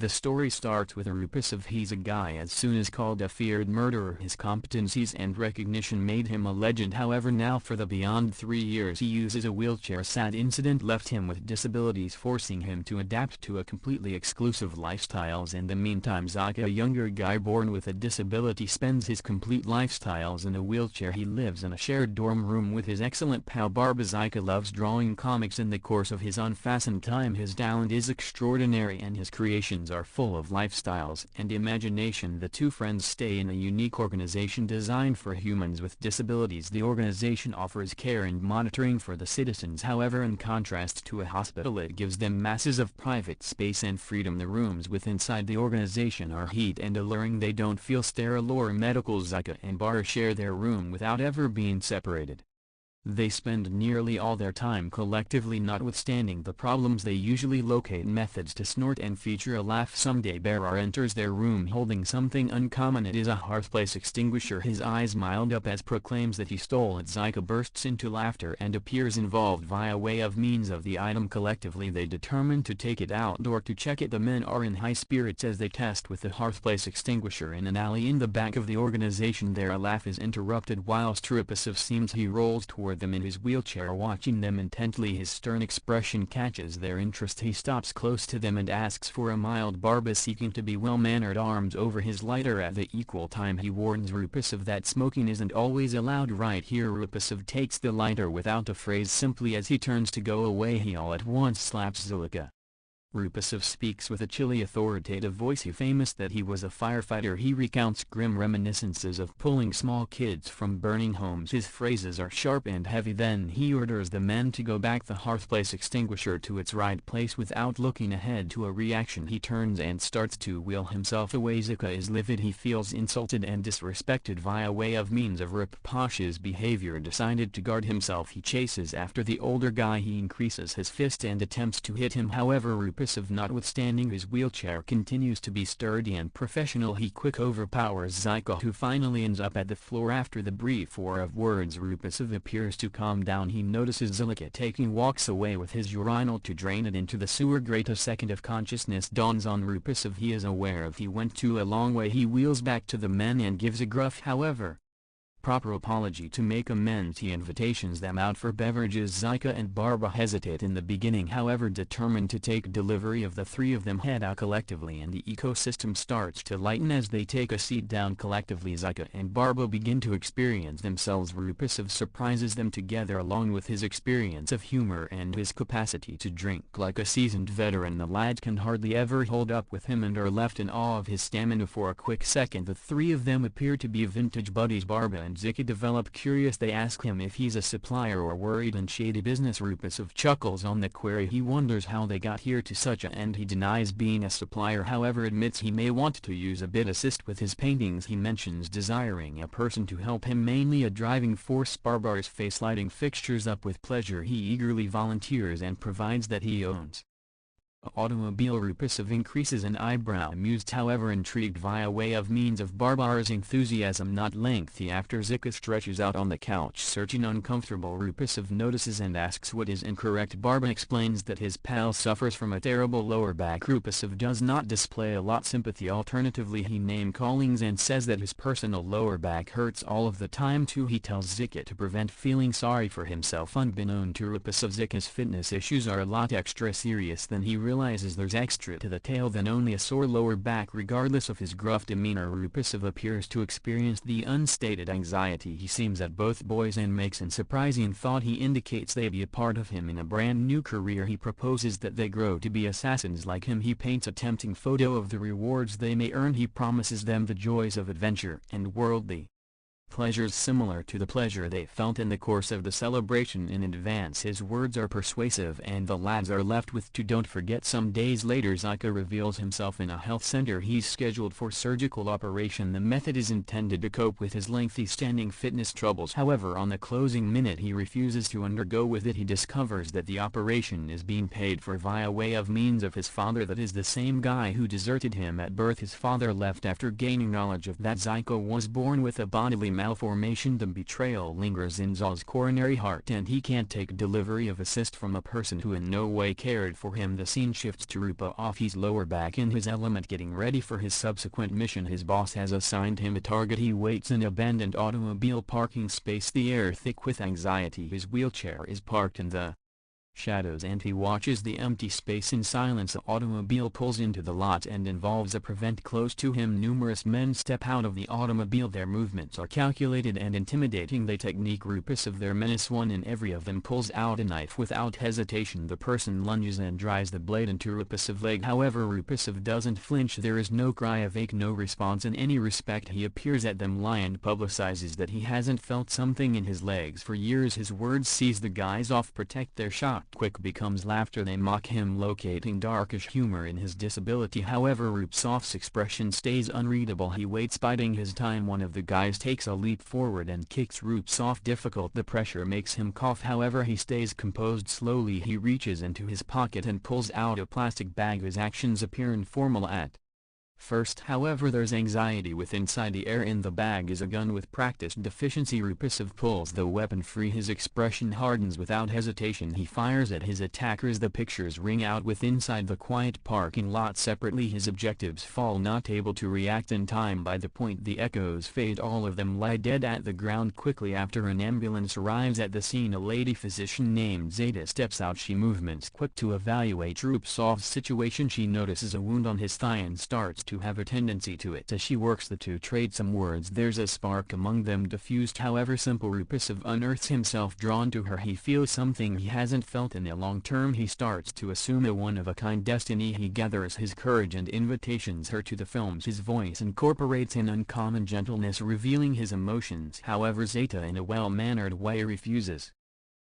The story starts with a Rupicev. He's a guy as soon as called a feared murderer. His competencies and recognition made him a legend. However, now for the beyond 3 years he uses a wheelchair. Sad incident left him with disabilities, forcing him to adapt to a completely exclusive lifestyles. In the meantime, Zyka, a younger guy born with a disability, spends his complete lifestyles in a wheelchair. He lives in a shared dorm room with his excellent pal Barba. Zyka loves drawing comics. In the course of his unfastened time, his talent is extraordinary and his creations are full of lifestyles and imagination. The two friends stay in a unique organization designed for humans with disabilities. The organization offers care and monitoring for the citizens. However, in contrast to a hospital, it gives them masses of private space and freedom. The rooms inside the organization are neat and alluring. They don't feel sterile or medical. Zyka and Bar share their room without ever being separated. They spend nearly all their time collectively. Notwithstanding the problems, they usually locate methods to snort and feature a laugh. Someday Berar enters their room holding something uncommon. It is a hearthplace extinguisher. His eyes mild up as proclaims that he stole it. Zyka bursts into laughter and appears involved via way of means of the item. Collectively they determine to take it outdoor to check it. The men are in high spirits as they test with the hearthplace extinguisher in an alley in the back of the organization. Their laugh is interrupted whilst Rupicev seems he rolls toward them in his wheelchair, watching them intently. His stern expression catches their interest. He stops close to them and asks for a mild. Barba, seeking to be well-mannered, arms over his lighter. At the equal time he warns Rupicev that smoking isn't always allowed right here. Rupicev takes the lighter without a phrase. Simply as he turns to go away, he all at once slaps Zyka. Rupicev speaks with a chilly, authoritative voice. He famous that he was a firefighter. He recounts grim reminiscences of pulling small kids from burning homes. His phrases are sharp and heavy. Then he orders the men to go back the hearthplace extinguisher to its right place. Without looking ahead to a reaction, he turns and starts to wheel himself away. Zyka is livid. He feels insulted and disrespected via way of means of Rupash's behavior. Decided to guard himself, he chases after the older guy. He increases his fist and attempts to hit him. However, Rupicev, notwithstanding his wheelchair, continues to be sturdy and professional. He quick overpowers Zyka, who finally ends up at the floor. After the brief war of words, Rupicev appears to calm down. He notices Zyka taking walks away with his urinal to drain it into the sewer grate. A second of consciousness dawns on Rupicev. He is aware of he went too a long way. He wheels back to the men and gives a gruff, however proper apology. To make amends, he invitations them out for beverages. Zyka and Barba hesitate in the beginning, however determined to take delivery of the three of them head out collectively and the ecosystem starts to lighten as they take a seat down collectively. Zyka and Barba begin to experience themselves. Rupicev surprises them together along with his experience of humor and his capacity to drink like a seasoned veteran. The lads can hardly ever hold up with him and are left in awe of his stamina. For a quick second the three of them appear to be vintage buddies. Barba and Zyka develop curious. They ask him if he's a supplier or worried in shady business. Rupicev chuckles on the query. He wonders how they got here to such a end. He denies being a supplier, however admits he may want to use a bit assist with his paintings. He mentions desiring a person to help him, mainly a driving force. Barbar's face lighting fixtures up with pleasure. He eagerly volunteers and provides that he owns automobile. Rupicev increases an eyebrow, amused however intrigued via way of means of Barbar's enthusiasm not lengthy after Zyka stretches out on the couch searching uncomfortable. Rupicev notices and asks what is incorrect. Barba explains that his pal suffers from a terrible lower back. Rupicev does not display a lot sympathy. Alternatively, he name callings and says that his personal lower back hurts all of the time too. He tells Zyka to prevent feeling sorry for himself. Unbeknown to Rupicev, Zyka's fitness issues are a lot extra serious than he realizes. There's extra to the tale than only a sore lower back. Regardless of his gruff demeanor, Rupicev appears to experience the unstated anxiety he seems at both boys and makes in surprising thought. He indicates they be a part of him in a brand new career. He proposes that they grow to be assassins like him. He paints a tempting photo of the rewards they may earn. He promises them the joys of adventure and worldly pleasures similar to the pleasure they felt in the course of the celebration in advance. His words are persuasive and the lads are left with to don't forget. Some days later, Zyka reveals himself in a health center. He's scheduled for surgical operation. The method is intended to cope with his lengthy standing fitness troubles. However, on the closing minute he refuses to undergo with it. He discovers that the operation is being paid for via way of means of his father, that is the same guy who deserted him at birth. His father left after gaining knowledge of that Zyka was born with a bodily malformation. The betrayal lingers in Zal's coronary heart and he can't take delivery of assist from a person who in no way cared for him. The scene shifts to Rupa off his lower back in his element getting ready for his subsequent mission. His boss has assigned him a target. He waits in an abandoned automobile parking space, the air thick with anxiety. His wheelchair is parked in the shadows and he watches the empty space in silence. The automobile pulls into the lot and involves a prevent close to him. Numerous men step out of the automobile. Their movements are calculated and intimidating. They technique repulsive their menace. One in every of them pulls out a knife without hesitation. The person lunges and drives the blade into repulsive leg. However, repulsive doesn't flinch. There is no cry of ache, no response in any respect. He appears at them lie and publicizes that he hasn't felt something in his legs for years. His words seize the guys off, protect their shot. Quick becomes laughter. They mock him, locating darkish humor in his disability. However, Rupsov's expression stays unreadable. He waits, biding his time. One of the guys takes a leap forward and kicks Rupsov. Difficult. The pressure makes him cough. However, he stays composed. Slowly he reaches into his pocket and pulls out a plastic bag. His actions appear informal at first. However, there's anxiety with inside. The air in the bag is a gun with practiced deficiency. Repulsive pulls the weapon free. His expression hardens. Without hesitation he fires at his attackers. The pictures ring out with inside the quiet parking lot. Separately his objectives fall, not able to react in time. By the point the echoes fade, all of them lie dead at the ground. Quickly after an ambulance arrives at the scene, a lady physician named Zeta steps out. She movements quick to evaluate Rupsov's situation. She notices a wound on his thigh and starts to have a tendency to it. As she works, the two trade some words. There's a spark among them, diffused however simple. Repulsive unearths himself drawn to her. He feels something he hasn't felt in a long term. He starts to assume a one-of-a-kind destiny. He gathers his courage and invitations her to the films. His voice incorporates an uncommon gentleness, revealing his emotions. However, Zeta in a well-mannered way refuses.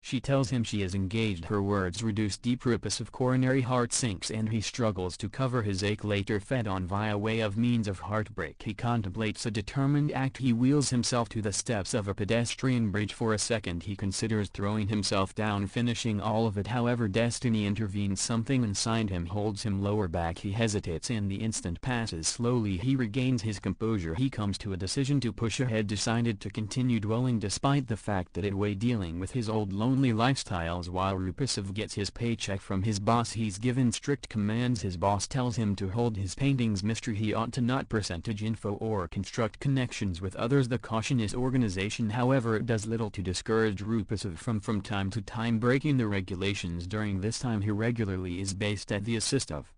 She tells him she is engaged. Her words reduce deep. Repulsive coronary heart sinks and he struggles to cover his ache, later fed on via way of means of heartbreak. He contemplates a determined act. He wheels himself to the steps of a pedestrian bridge. For a second he considers throwing himself down, finishing all of it. However, destiny intervenes. Something inside him holds him lower back. He hesitates and the instant passes. Slowly he regains his composure. He comes to a decision to push ahead, decided to continue dwelling despite the fact that it weighed, dealing with his old lonely lifestyles. While Repulsive gets his paycheck from his boss, he's given strict commands. His boss tells him to hold his paintings mystery. He ought to not percentage info or construct connections with others. The caution is organization. However, it does little to discourage Repulsive from time to time breaking the regulations. During this time he regularly is based at the assist of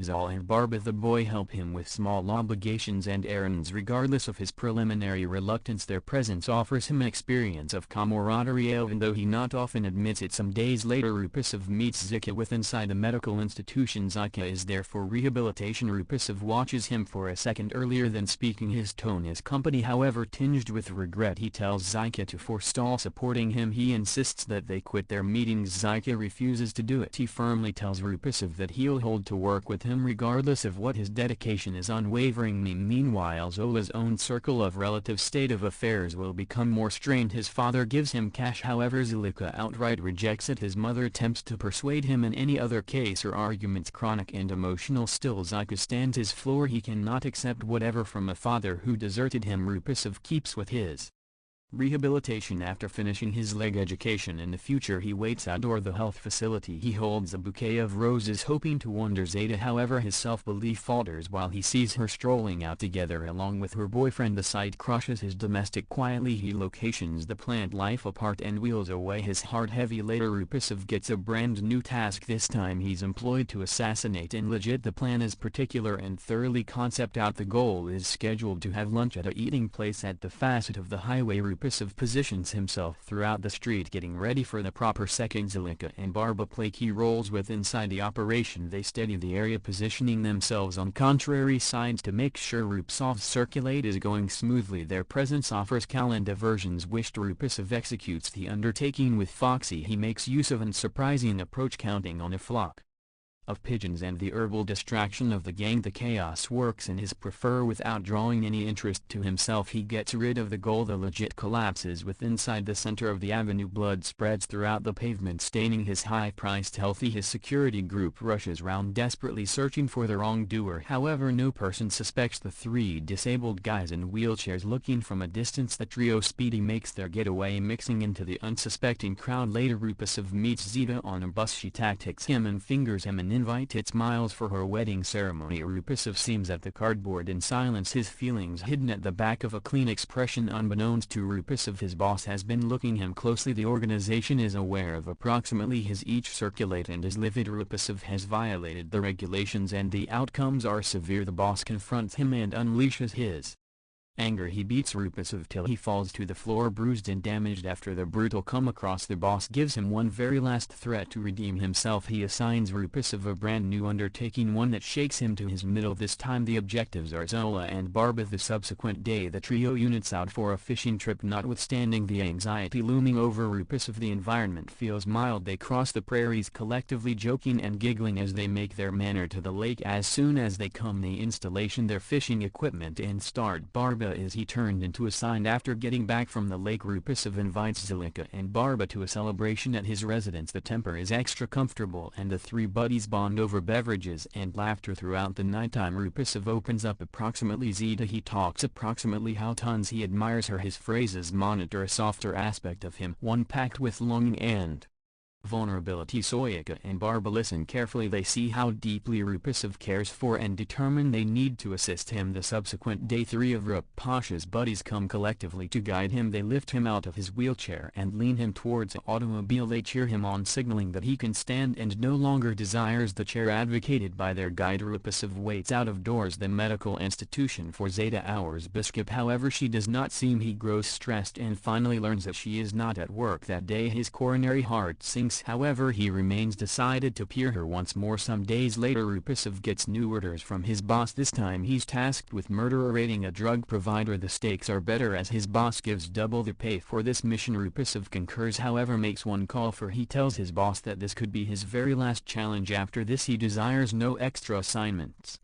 Zal and Barba. The boy help him with small obligations and errands. Regardless of his preliminary reluctance, their presence offers him an experience of camaraderie, even though he not often admits it. Some days later Repulsive meets Zika with inside a medical institution. Zika is there for rehabilitation. Repulsive watches him for a second. Earlier than speaking, his tone is company, however tinged with regret. He tells Zika to forestall supporting him. He insists that they quit their meetings. Zika refuses to do it. He firmly tells Repulsive that he'll hold to work with him regardless of what. His dedication is unwavering. Meanwhile, Zola's own circle of relative state of affairs will become more strained. His father gives him cash, however Zilika outright rejects it. His mother attempts to persuade him. In any other case her arguments chronic and emotional. Still Zika stands his floor. He cannot accept whatever from a father who deserted him. Repulsive keeps with his rehabilitation. After finishing his leg education in the future, he waits outdoor the health facility. He holds a bouquet of roses hoping to wonder Zeta. However, his self-belief falters while he sees her strolling out together along with her boyfriend. The sight crushes his domestic. Quietly he locations the plant life apart and wheels away, his heart heavy. Later Repulsive gets a brand new task. This time he's employed to assassinate and legit. The plan is particular and thoroughly concept out. The goal is scheduled to have lunch at a eating place at the facet of the highway. Repulsive positions himself throughout the street getting ready for the proper second. Zilika and Barba play key roles with inside the operation. They steady the area, positioning themselves on contrary sides to make sure Rupsov's circulate is going smoothly. Their presence offers calm diversions wished. Repulsive executes the undertaking with Foxy. He makes use of an surprising approach, counting on a flock of pigeons and the herbal distraction of the gang. The chaos works in his prefer without drawing any interest to himself. He gets rid of the goal. The legit collapses with inside the center of the avenue. Blood spreads throughout the pavement staining his high-priced healthy. His security group rushes round desperately searching for the wrongdoer. However, no person suspects the three disabled guys in wheelchairs. Looking from a distance, the trio speedy makes their getaway, mixing into the unsuspecting crowd. Later Rupasov meets Zita on a bus. She tactics him and fingers him an invite. It's Miles for her wedding ceremony. Rupasov seems at the cardboard in silence, his feelings hidden at the back of a clean expression. Unbeknownst to Rupasov, his boss has been looking him closely. The organization is aware of approximately his each circulate and is livid. Rupasov has violated the regulations and the outcomes are severe. The boss confronts him and unleashes his anger. He beats Rupasov till he falls to the floor bruised and damaged. After the brutal come across, the boss gives him one very last threat to redeem himself. He assigns Rupasov a brand new undertaking, one that shakes him to his middle. This time the objectives are Zola and Barba. The subsequent day the trio units out for a fishing trip. Notwithstanding the anxiety looming over Rupasov, the environment feels mild. They cross the prairies collectively, joking and giggling as they make their manner to the lake. As soon as they come they installation their fishing equipment and start. Barba is he turned into a sign. After getting back from the lake, Rupasov invites Zilika and Barba to a celebration at his residence. The temper is extra comfortable and the three buddies bond over beverages and laughter throughout the nighttime. Rupasov opens up approximately Zita. He talks approximately how tons he admires her. His phrases monitor a softer aspect of him, one packed with longing and vulnerability. Soyika and Barba listen carefully. They see how deeply Rupasov cares for and determine they need to assist him. The subsequent day, three of Rup Pasha's buddies come collectively to guide him. They lift him out of his wheelchair and lean him towards an automobile. They cheer him on, signaling that he can stand and no longer desires the chair advocated by their guide. Rupasov waits out of doors the medical institution for Zeta hours. Bishop, however, she does not seem. He grows stressed and finally learns that she is not at work that day. His coronary heart sinks. However, he remains decided to peer her once more. Some days later Rupasov gets new orders from his boss. This time he's tasked with murdering a drug provider. The stakes are better as his boss gives double the pay for this mission. Rupasov concurs, however makes one call for he tells his boss that this could be his very last challenge. After this he desires no extra assignments.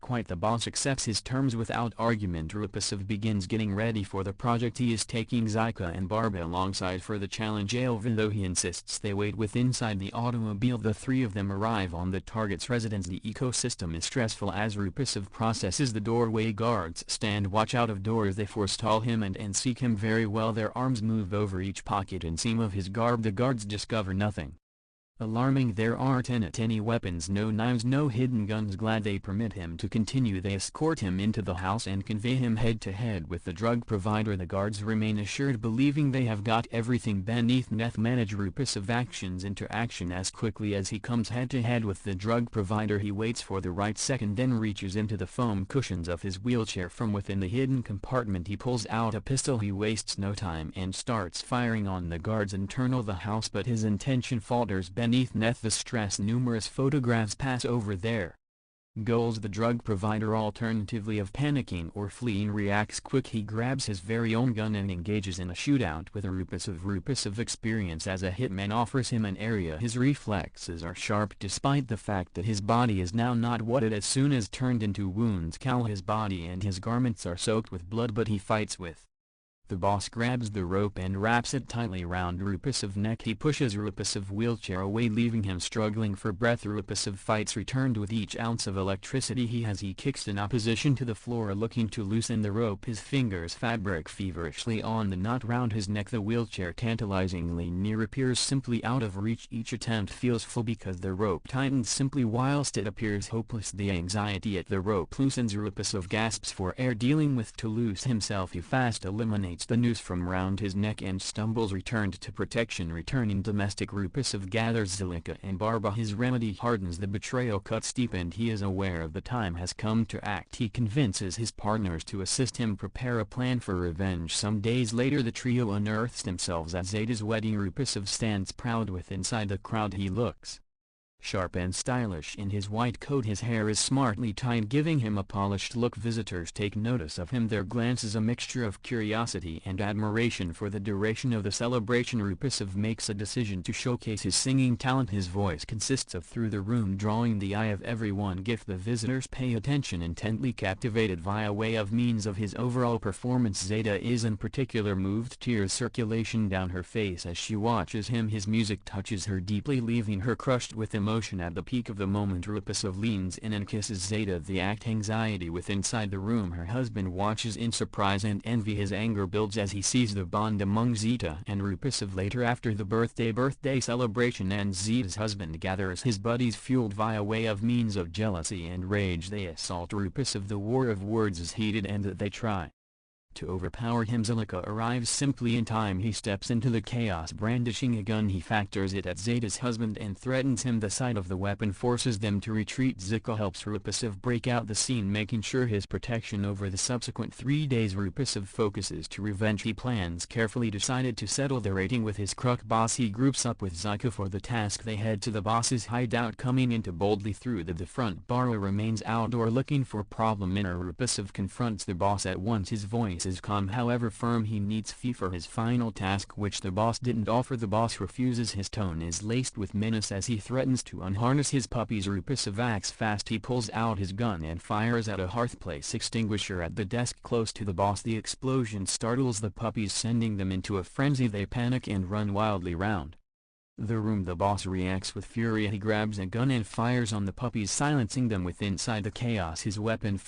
Quite the boss accepts his terms without argument. Rupasov begins getting ready for the project. He is taking Zika and Barba alongside for the challenge. Even though he insists they wait with inside the automobile, the three of them arrive on the target's residence. The ecosystem is stressful as Rupasov processes the doorway. Guards stand watch out of doors. They forestall him and seek him very well. Their arms move over each pocket and seam of his garb. The guards discover nothing alarming. There aren't any weapons, no knives, no hidden guns. Glad they permit him to continue. They escort him into the house and convey him head-to-head with the drug provider. The guards remain assured, believing they have got everything beneath net. Manage Rupasov actions into action as quickly as he comes head-to-head with the drug provider. He waits for the right second, then reaches into the foam cushions of his wheelchair. From within the hidden compartment he pulls out a pistol. He wastes no time and starts firing on the guards internal the house, but his intention falters. Beneath net the stress, numerous photographs pass over their goals. The drug provider, alternatively of panicking or fleeing, reacts quick. He grabs his very own gun and engages in a shootout with Rupasov. Rupasov experience as a hitman offers him an area. His reflexes are sharp despite the fact that his body is now not what it as soon as turned into wounds. His body and his garments are soaked with blood, but he fights with the boss. Grabs the rope and wraps it tightly round Rupasov's neck. He pushes Rupasov's wheelchair away, leaving him struggling for breath. Rupasov fights returned with each ounce of electricity he has. He kicks in opposition to the floor, looking to loosen the rope. His fingers fabric feverishly on the knot round his neck. The wheelchair tantalizingly near appears simply out of reach. Each attempt feels full because the rope tightens simply whilst it appears hopeless. The anxiety at the rope loosens. Rupasov gasps for air. Dealing with to loose himself, he fast eliminates the noose from round his neck and stumbles. Returned to protection. Returning domestic, Rupasov gathers Zilika and Barba. His remedy hardens. The betrayal cuts deep and he is aware of the time has come to act. He convinces his partners to assist him prepare a plan for revenge. Some days later the trio unearths themselves at Zeta's wedding. Rupasov stands proud with inside the crowd. He looks Sharp and stylish in his white coat, his hair is smartly tied, giving him a polished look. Visitors take notice of him, their glances a mixture of curiosity and admiration. For the duration of the celebration, Rupasov makes a decision to showcase his singing talent. His voice consists of through the room, drawing the eye of everyone. If the visitors pay attention, intently captivated via way of means of his overall performance. Zeta is in particular moved, tears circulation down her face as she watches him. His music touches her deeply, leaving her crushed with emotion. At the peak of the moment, Rupasov leans in and kisses Zeta. The act anxiety with inside the room. Her husband watches in surprise and envy. His anger builds as he sees the bond among Zeta and Rupasov. Later, after the birthday celebration and Zeta's husband gathers his buddies, fueled via way of means of jealousy and rage, they assault Rupasov. The war of words is heated and they try to overpower him. Zilika arrives simply in time. He steps into the chaos brandishing a gun. He factors it at Zeta's husband and threatens him. The sight of the weapon forces them to retreat. Zika helps Rupasov break out the scene, making sure his protection. Over the subsequent 3 days, Rupasov focuses to revenge. He plans carefully, decided to settle the rating with his crook boss. He groups up with Zika for the task. They head to the boss's hideout, coming into boldly through the front. Bara remains outdoor looking for problem. Inner Rupasov confronts the boss at once. His voice is calm, however firm. He needs fee for his final task, which the boss didn't offer. The boss refuses. His tone is laced with menace as he threatens to unharness his puppies. Rupasov acts fast. He pulls out his gun and fires at a hearthplace extinguisher at the desk close to the boss. The explosion startles the puppies, sending them into a frenzy. They panic and run wildly round the room. The boss reacts with fury. He grabs a gun and fires on the puppies, silencing them with inside the chaos. His weapon falls